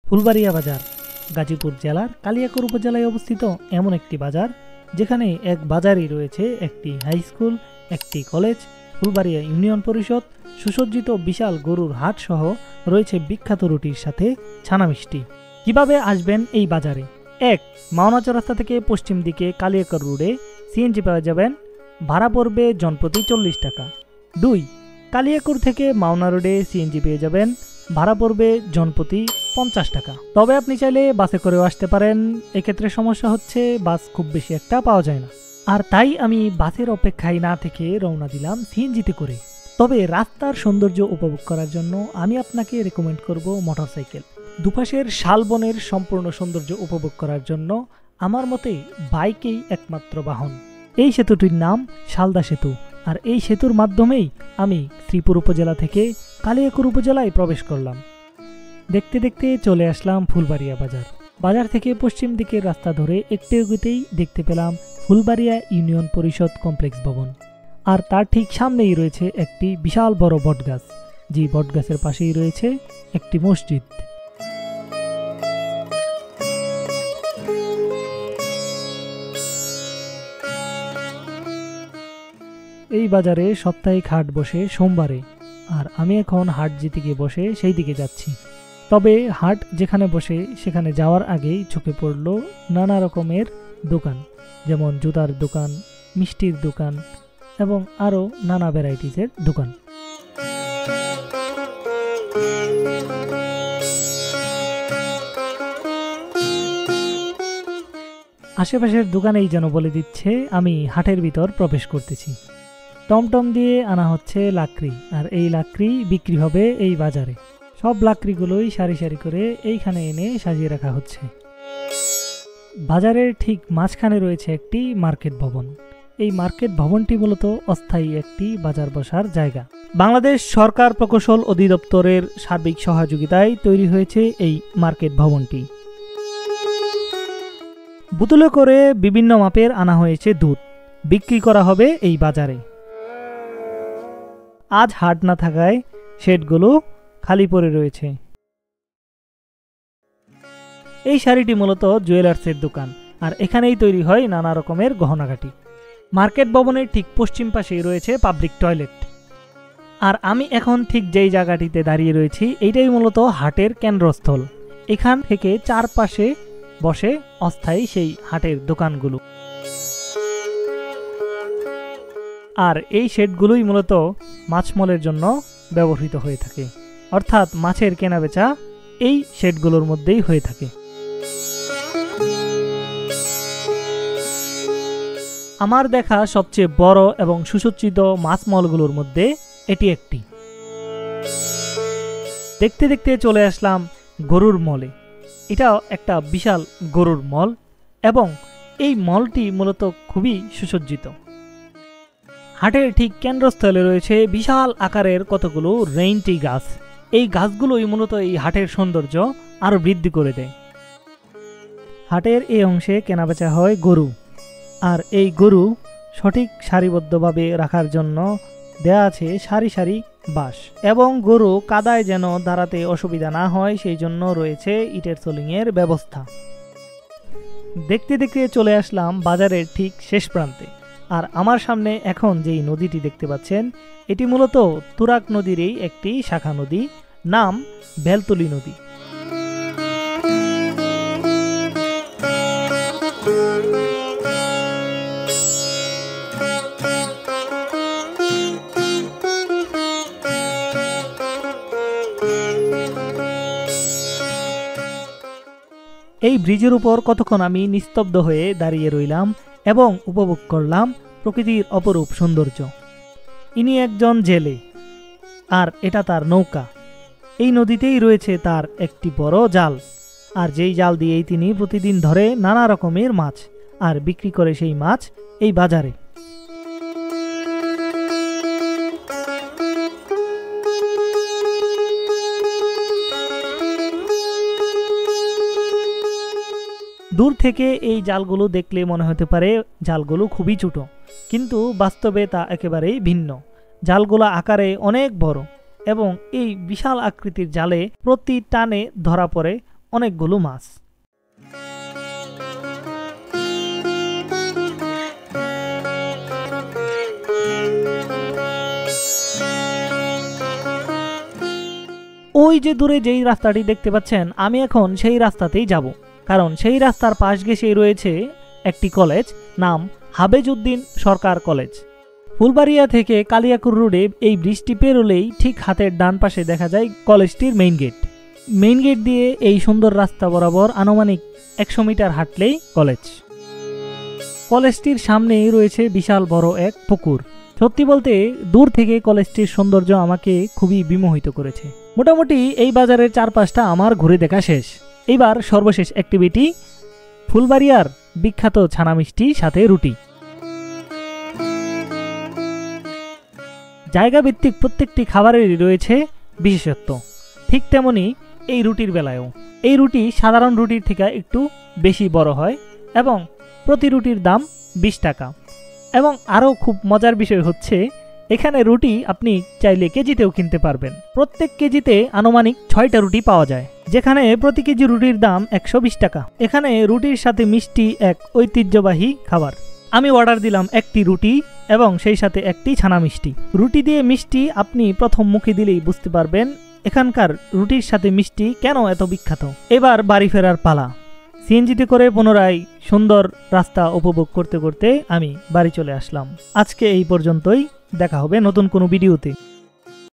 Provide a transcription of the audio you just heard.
ফুলবাড়িয়া বাজার গাজীপুর জেলার কালিয়াকৈর উপজেলায় অবস্থিত এমন একটি বাজার যেখানে এক বাজারই রয়েছে একটি হাই স্কুল, একটি কলেজ, ফুলবাড়িয়া ইউনিয়ন পরিষদ, সুসজ্জিত বিশাল গরুর হাট সহ রয়েছে বিখ্যাত রুটির সাথে ছানা মিষ্টি। কিভাবে আসবেন এই বাজারে? ১. মাওনা চৌরাস্তা থেকে পশ্চিম দিকে কালিয়াকৈর রোডে সিএনজি পাওয়া যাবেন, ভাড়া পড়বে জনপ্রতি 40 টাকা। ২. কালিয়াকৈর থেকে মাওনা রোডে সিএনজি পেয়ে যাবেন, ভাড়া পড়বে জনপ্রতি 50 টাকা। তবে আপনি চাইলে বাসে করেও আসতে পারেন। এক্ষেত্রে সমস্যা হচ্ছে বাস খুব বেশি একটা পাওয়া যায় না, আর তাই আমি বাসের অপেক্ষায় না থেকে রওনা দিলাম সিএনজিতে করে। তবে রাস্তার সৌন্দর্য উপভোগ করার জন্য আমি আপনাকে রেকমেন্ড করব মোটরসাইকেল। দুপাশের শালবনের সম্পূর্ণ সৌন্দর্য উপভোগ করার জন্য আমার মতে বাইকেই একমাত্র বাহন। এই সেতুটির নাম শালদা সেতু, আর এই সেতুর মাধ্যমেই আমি শ্রীপুর উপজেলা থেকে কালিয়াকৈর উপজেলায় প্রবেশ করলাম। দেখতে দেখতে চলে আসলাম ফুলবাড়িয়া বাজার। বাজার থেকে পশ্চিম দিকের রাস্তা ধরে একটু এগোতেই দেখতে পেলাম ফুলবাড়িয়া ইউনিয়ন পরিষদ কমপ্লেক্স ভবন, আর তার ঠিক সামনেই রয়েছে একটি বিশাল বড় বটগাছ, যে বটগাছের পাশেই রয়েছে একটি মসজিদ। এই বাজারে সাপ্তাহিক হাট বসে সোমবারে, আর আমি এখন হাট যেদিকে বসে সেই দিকে যাচ্ছি। তবে হাট যেখানে বসে সেখানে যাওয়ার আগেই চোখে পড়ল নানা রকমের দোকান, যেমন জুতার দোকান, মিষ্টির দোকান এবং আরও নানা ভ্যারাইটিসের দোকান। আশেপাশের দোকানেই যেন বলে দিচ্ছে আমি হাটের ভিতর প্রবেশ করতেছি। টমটম দিয়ে আনা হচ্ছে লাকড়ি, আর এই লাকড়ি বিক্রি হবে এই বাজারে। সব লাকড়িগুলোই সারি সারি করে এইখানে এনে সাজিয়ে রাখা হচ্ছে। বাজারের ঠিক মাঝখানে রয়েছে একটি মার্কেট ভবন। এই মার্কেট ভবনটি মূলত অস্থায়ী একটি বাজার বসার জায়গা। বাংলাদেশ সরকার প্রকৌশল অধিদপ্তরের সার্বিক সহযোগিতায় তৈরি হয়েছে এই মার্কেট ভবনটি। বোতলে করে বিভিন্ন মাপের আনা হয়েছে দুধ, বিক্রি করা হবে এই বাজারে। আজ হাট না থাকায় শেডগুলো খালি পড়ে রয়েছে। এই শাড়িটি মূলত জুয়েলার্সের দোকান, আর এখানেই তৈরি হয় নানা রকমের গহনাগাটি। মার্কেট ভবনের ঠিক পশ্চিম পাশেই রয়েছে পাবলিক টয়লেট, আর আমি এখন ঠিক যেই জায়গাটিতে দাঁড়িয়ে রয়েছি এইটাই মূলত হাটের কেন্দ্রস্থল। এখান থেকে চারপাশে বসে অস্থায়ী সেই হাটের দোকানগুলো, আর এই শেডগুলোই মূলত মাছমলের জন্য ব্যবহৃত হয়ে থাকে, অর্থাৎ মাছের কেনাবেচা এই শেডগুলোর মধ্যেই হয়ে থাকে। আমার দেখা সবচেয়ে বড় এবং সুসজ্জিত মাছ মলগুলোর মধ্যে এটি একটি। দেখতে দেখতে চলে আসলাম গরুর মলে। এটা একটা বিশাল গরুর মল, এবং এই মলটি মূলত খুবই সুসজ্জিত। হাটের ঠিক কেন্দ্রস্থলে রয়েছে বিশাল আকারের কতগুলো রেইনটি গাছ। এই গাছগুলোই মূলত এই হাটের সৌন্দর্য আরো বৃদ্ধি করে দেয়। হাটের এই অংশে কেনাবেচা হয় গরু, আর এই গরু সঠিক সারিবদ্ধভাবে রাখার জন্য দেয়া আছে সারি সারি বাঁশ, এবং গরু কাদায় যেন দাঁড়াতে অসুবিধা না হয় সেই জন্য রয়েছে ইটের সোলিংয়ের ব্যবস্থা। দেখতে দেখতে চলে আসলাম বাজারের ঠিক শেষ প্রান্তে, আর আমার সামনে এখন যেই নদীটি দেখতে পাচ্ছেন এটি মূলত তুরাগ নদীরই একটি শাখা নদী, নাম বেলতলি নদী। এই ব্রিজের উপর কতক্ষণ আমি নিস্তব্ধ হয়ে দাঁড়িয়ে রইলাম এবং উপভোগ করলাম প্রকৃতির অপরূপ সৌন্দর্য। ইনি একজন জেলে, আর এটা তার নৌকা। এই নদীতেই রয়েছে তার একটি বড় জাল, আর যেই জাল দিয়েই তিনি প্রতিদিন ধরে নানা রকমের মাছ, আর বিক্রি করে সেই মাছ এই বাজারে। দূর থেকে এই জালগুলো দেখলে মনে হতে পারে জালগুলো খুবই ছোট, কিন্তু বাস্তবে তা একেবারেই ভিন্ন। জালগুলো আকারে অনেক বড়, এবং এই বিশাল আকৃতির জালে প্রতি টানে ধরা পড়ে অনেকগুলো মাছ। ওই যে দূরে যেই রাস্তাটি দেখতে পাচ্ছেন, আমি এখন সেই রাস্তাতেই যাব, কারণ সেই রাস্তার পাশ ঘেঁষেই রয়েছে একটি কলেজ, নাম হাবেজউদ্দিন সরকার কলেজ। ফুলবাড়িয়া থেকে কালিয়াকুর রোডে এই ব্রিজটি পেরোলেই ঠিক হাতের ডান পাশে দেখা যায় কলেজটির মেইন গেট। মেইন গেট দিয়ে এই সুন্দর রাস্তা বরাবর আনুমানিক 100 মিটার হাঁটলেই কলেজ। কলেজটির সামনেই রয়েছে বিশাল বড় এক পুকুর। সত্যি বলতে দূর থেকে কলেজটির সৌন্দর্য আমাকে খুবই বিমোহিত করেছে। মোটামুটি এই বাজারের চারপাশটা আমার ঘুরে দেখা শেষ। এইবার সর্বশেষ অ্যাক্টিভিটি, ফুলবাড়িয়ার বিখ্যাত ছানা মিষ্টি সাথে রুটি। জায়গা ভিত্তিক প্রত্যেকটি খাবারেরই রয়েছে বিশেষত্ব, ঠিক তেমনি এই রুটির বেলায়ও। এই রুটি সাধারণ রুটির থেকে একটু বেশি বড় হয় এবং প্রতি রুটির দাম 20 টাকা। এবং আরও খুব মজার বিষয় হচ্ছে, এখানে রুটি আপনি চাইলে কেজিতেও কিনতে পারবেন। প্রত্যেক কেজিতে আনুমানিক 6টা রুটি পাওয়া যায়, যেখানে প্রতি কেজি রুটির দাম 120 টাকা। এখানে রুটির সাথে মিষ্টি এক ঐতিহ্যবাহী খাবার। আমি অর্ডার দিলাম একটি রুটি এবং সেই সাথে একটি ছানা মিষ্টি। রুটি দিয়ে মিষ্টি আপনি প্রথম মুখে দিলেই বুঝতে পারবেন এখানকার রুটির সাথে মিষ্টি কেন এত বিখ্যাত। এবার বাড়ি ফেরার পালা। সিএনজিতে করে পুনরায় সুন্দর রাস্তা উপভোগ করতে করতে আমি বাড়ি চলে আসলাম। আজকে এই পর্যন্তই, দেখা হবে নতুন কোনো ভিডিওতে।